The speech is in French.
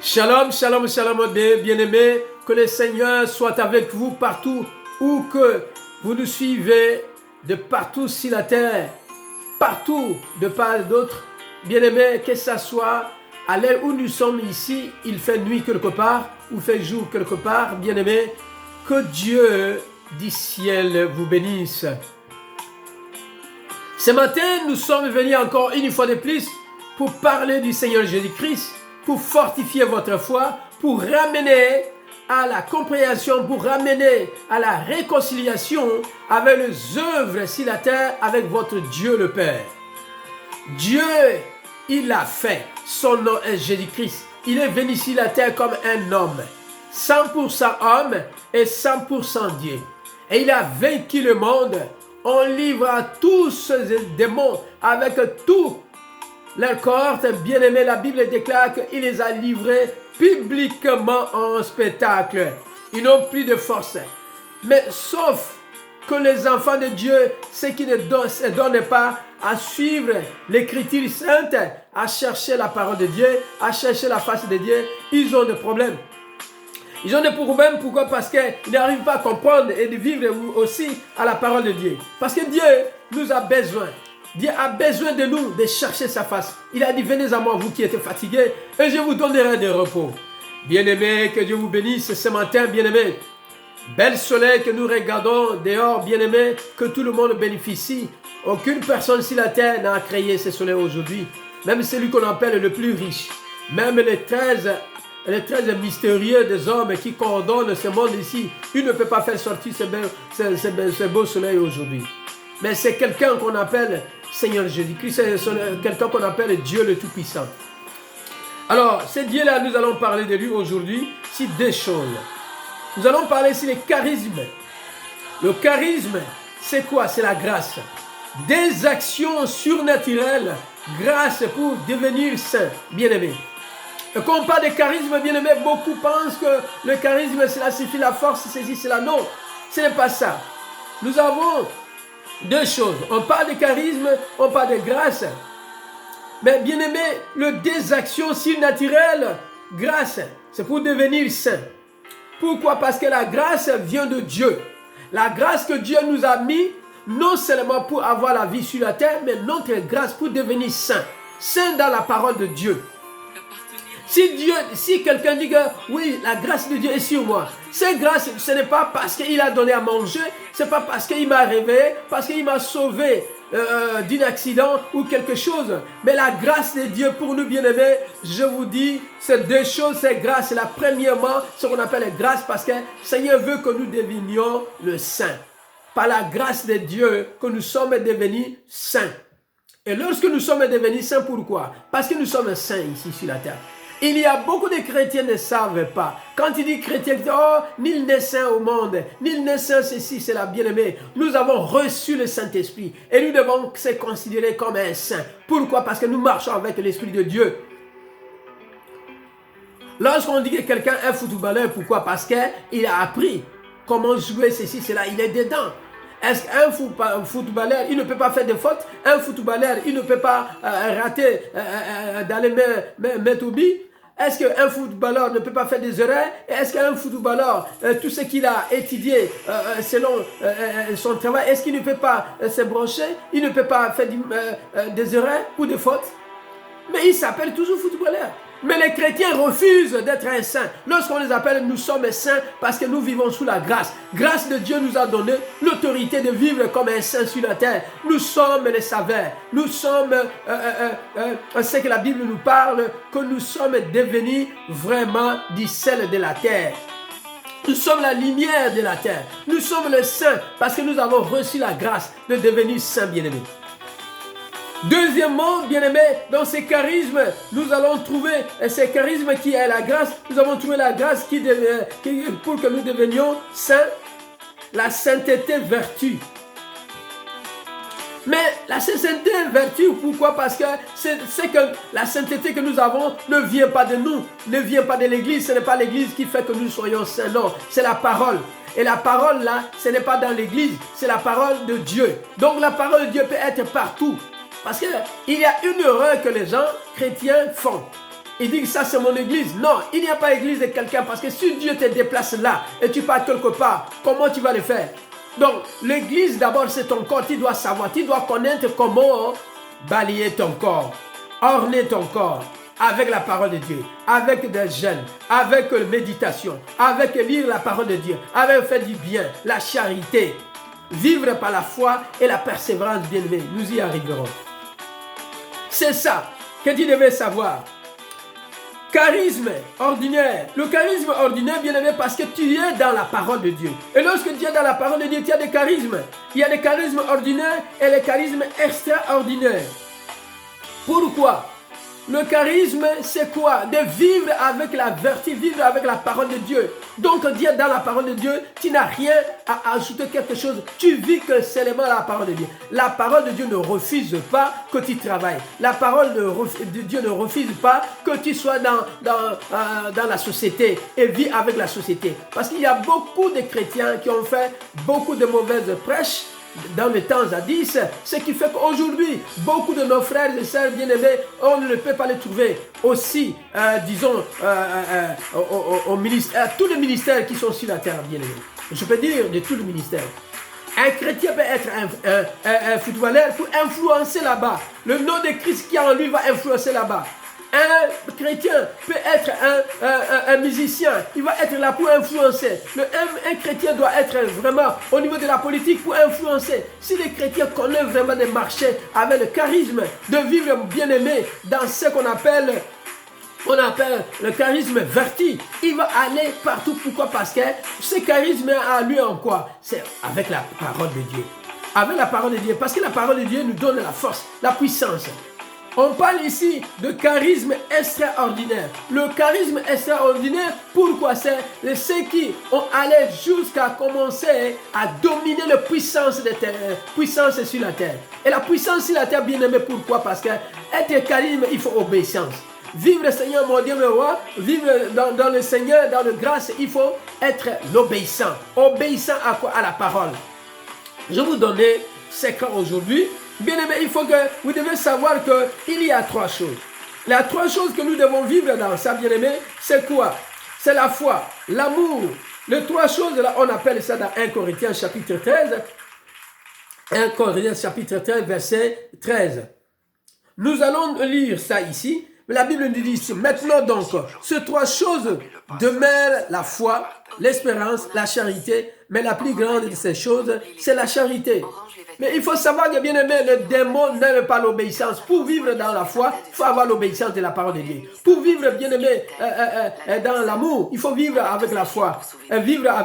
Shalom, shalom, shalom, bien-aimés. Que le Seigneur soit avec vous partout où que vous nous suivez, de partout sur la terre, partout, de part et d'autre. Bien-aimés, que ce soit à l'heure où nous sommes ici, il fait nuit quelque part, ou fait jour quelque part. Bien-aimés, que Dieu du ciel vous bénisse. Ce matin, nous sommes venus encore une fois de plus pour parler du Seigneur Jésus-Christ, pour fortifier votre foi, pour ramener à la compréhension, pour ramener à la réconciliation avec les œuvres sur la terre avec votre Dieu le Père. Dieu, il l'a fait. Son nom est Jésus-Christ. Il est venu sur la terre comme un homme, 100% homme et 100% Dieu. Et il a vaincu le monde. On livre à tous ces démons avec tout leur cohorte. Bien-aimé, la Bible déclare qu'il les a livrés publiquement en spectacle. Ils n'ont plus de force. Mais sauf que les enfants de Dieu, ceux qui ne se donnent pas à suivre l'écriture sainte, à chercher la parole de Dieu, à chercher la face de Dieu, ils ont des problèmes. Ils ont des problèmes, pourquoi? Parce qu'ils n'arrivent pas à comprendre et de vivre aussi à la parole de Dieu. Parce que Dieu nous a besoin. Dieu a besoin de nous, de chercher sa face. Il a dit, venez à moi, vous qui êtes fatigués, et je vous donnerai des repos. Bien-aimés, que Dieu vous bénisse ce matin, bien-aimés. Bel soleil que nous regardons dehors, bien-aimés, que tout le monde bénéficie. Aucune personne sur la terre n'a créé ce soleil aujourd'hui. Même celui qu'on appelle le plus riche. Même les 13 mystérieux des hommes qui coordonnent ce monde ici, il ne peut pas faire sortir ce beau soleil aujourd'hui. Mais c'est quelqu'un qu'on appelle Seigneur Jésus-Christ, c'est quelqu'un qu'on appelle Dieu le Tout-Puissant. Alors, ce Dieu-là, nous allons parler de lui aujourd'hui, sur deux choses. Nous allons parler sur les charismes. Le charisme, c'est quoi? C'est la grâce. Des actions surnaturelles, grâce pour devenir saint, bien-aimé. Et quand on parle de charisme, bien-aimé, beaucoup pensent que le charisme, cela suffit la force, ceci, cela. Non, ce n'est pas ça. Nous avons deux choses. On parle de charisme, on parle de grâce. Mais bien-aimé, le des actions surnaturelles, grâce, c'est pour devenir saint. Pourquoi? Parce que la grâce vient de Dieu. La grâce que Dieu nous a mis, non seulement pour avoir la vie sur la terre, mais notre grâce pour devenir saint. Saint dans la parole de Dieu. Si quelqu'un dit que oui, la grâce de Dieu est sur moi, cette grâce, ce n'est pas parce qu'il a donné à manger, ce n'est pas parce qu'il m'a réveillé, parce qu'il m'a sauvé d'un accident ou quelque chose. Mais la grâce de Dieu pour nous, bien-aimés, je vous dis, ces deux choses, c'est grâce. La premièrement, ce qu'on appelle la grâce, parce que le Seigneur veut que nous devenions le saint. Par la grâce de Dieu que nous sommes devenus saints. Et lorsque nous sommes devenus saints, pourquoi? Parce que nous sommes saints ici sur la terre. Il y a beaucoup de chrétiens qui ne savent pas. Quand il dit chrétien, il dit, oh, nul n'est saint au monde, nul n'est saint ceci, c'est la bien-aimée. Nous avons reçu le Saint-Esprit et nous devons se considérer comme un saint. Pourquoi? Parce que nous marchons avec l'Esprit de Dieu. Lorsqu'on dit que quelqu'un est footballeur, pourquoi? Parce qu'il a appris comment jouer ceci, cela, il est dedans. Est-ce qu'un footballeur, il ne peut pas faire de fautes? Un footballeur, il ne peut pas rater d'aller mettre au but? Est-ce qu'un footballeur ne peut pas faire des erreurs? Est-ce qu'un footballeur, tout ce qu'il a étudié selon son travail, est-ce qu'il ne peut pas se brancher? Il ne peut pas faire des erreurs ou des fautes? Mais il s'appelle toujours footballeur. Mais les chrétiens refusent d'être un saint. Lorsqu'on les appelle, nous sommes saints parce que nous vivons sous la grâce. Grâce de Dieu nous a donné l'autorité de vivre comme un saint sur la terre. Nous sommes les saveurs. Nous sommes ce que la Bible nous parle, que nous sommes devenus vraiment du sel de la terre. Nous sommes la lumière de la terre. Nous sommes les saints parce que nous avons reçu la grâce de devenir saints, bien-aimés. Deuxièmement, bien-aimés, dans ces charismes, nous allons trouver ces charismes qui est la grâce. Nous avons trouvé la grâce pour que nous devenions saints. La sainteté, vertu. Mais la sainteté, vertu, pourquoi? Parce que c'est que la sainteté que nous avons ne vient pas de nous, ne vient pas de l'Église. Ce n'est pas l'Église qui fait que nous soyons saints, non, c'est la parole. Et la parole là, ce n'est pas dans l'Église, c'est la parole de Dieu. Donc la parole de Dieu peut être partout. Parce qu'il y a une erreur que les gens chrétiens font. Il dit que ça c'est mon église. Non, il n'y a pas église de quelqu'un parce que si Dieu te déplace là et tu pars quelque part, comment tu vas le faire? Donc l'église d'abord c'est ton corps, tu dois savoir, tu dois connaître comment balayer ton corps, orner ton corps avec la parole de Dieu, avec des jeûnes, avec méditation, avec lire la parole de Dieu, avec faire du bien, la charité, vivre par la foi et la persévérance, bien-aimés. Nous y arriverons. C'est ça que tu devais savoir. Charisme ordinaire. Le charisme ordinaire, bien aimé, parce que tu es dans la parole de Dieu. Et lorsque tu es dans la parole de Dieu, tu as des charismes. Il y a des charismes ordinaires et les charismes extraordinaires. Pourquoi? Le charisme, c'est quoi? De vivre avec la vertu, vivre avec la parole de Dieu. Donc, dire dans la parole de Dieu, tu n'as rien à ajouter quelque chose. Tu vis que seulement la parole de Dieu. La parole de Dieu ne refuse pas que tu travailles. La parole de Dieu ne refuse pas que tu sois dans la société et vis avec la société. Parce qu'il y a beaucoup de chrétiens qui ont fait beaucoup de mauvaises prêches dans le temps jadis, ce qui fait qu'aujourd'hui, beaucoup de nos frères et sœurs bien-aimés, on ne peut pas les trouver aussi, disons, au ministère, tous les ministères qui sont sur la terre, bien-aimés. Je peux dire de tous les ministères. Un chrétien peut être un footballeur pour influencer là-bas. Le nom de Christ qui est en lui va influencer là-bas. Un chrétien peut être un musicien, il va être là pour influencer. Un chrétien doit être vraiment au niveau de la politique pour influencer. Si les chrétiens connaissent vraiment de marcher avec le charisme, de vivre bien-aimé dans ce qu'on appelle le charisme vertu, il va aller partout. Pourquoi? Parce que ce charisme a lui en quoi? C'est avec la parole de Dieu. Avec la parole de Dieu. Parce que la parole de Dieu nous donne la force, la puissance. On parle ici de charisme extraordinaire. Le charisme extraordinaire, pourquoi? C'est ceux qui ont allé jusqu'à commencer à dominer la puissance sur la terre. Et la puissance sur la terre, bien aimé, pourquoi? Parce que être charisme, il faut obéissance. Vivre le Seigneur, mon Dieu, mon roi, vivre dans le Seigneur, dans la grâce, il faut être l'obéissant. Obéissant à quoi? À la parole. Je vous donne secret aujourd'hui. Bien aimé, il faut que vous devez savoir qu'il y a trois choses. Les trois choses que nous devons vivre dans ça, bien aimé, c'est quoi? C'est la foi, l'amour. Les trois choses, là, on appelle ça dans 1 Corinthiens chapitre 13. 1 Corinthiens chapitre 13, verset 13. Nous allons lire ça ici. Mais la Bible nous dit ici, maintenant donc, ces trois choses demeurent la foi, l'espérance, la charité. Mais la plus grande de ces choses, c'est la charité. Mais il faut savoir que, bien aimé, le démon n'aime pas l'obéissance. Pour vivre dans la foi, il faut avoir l'obéissance de la parole de Dieu. Pour vivre, bien aimé, dans l'amour, il faut vivre avec la foi. Vivre avec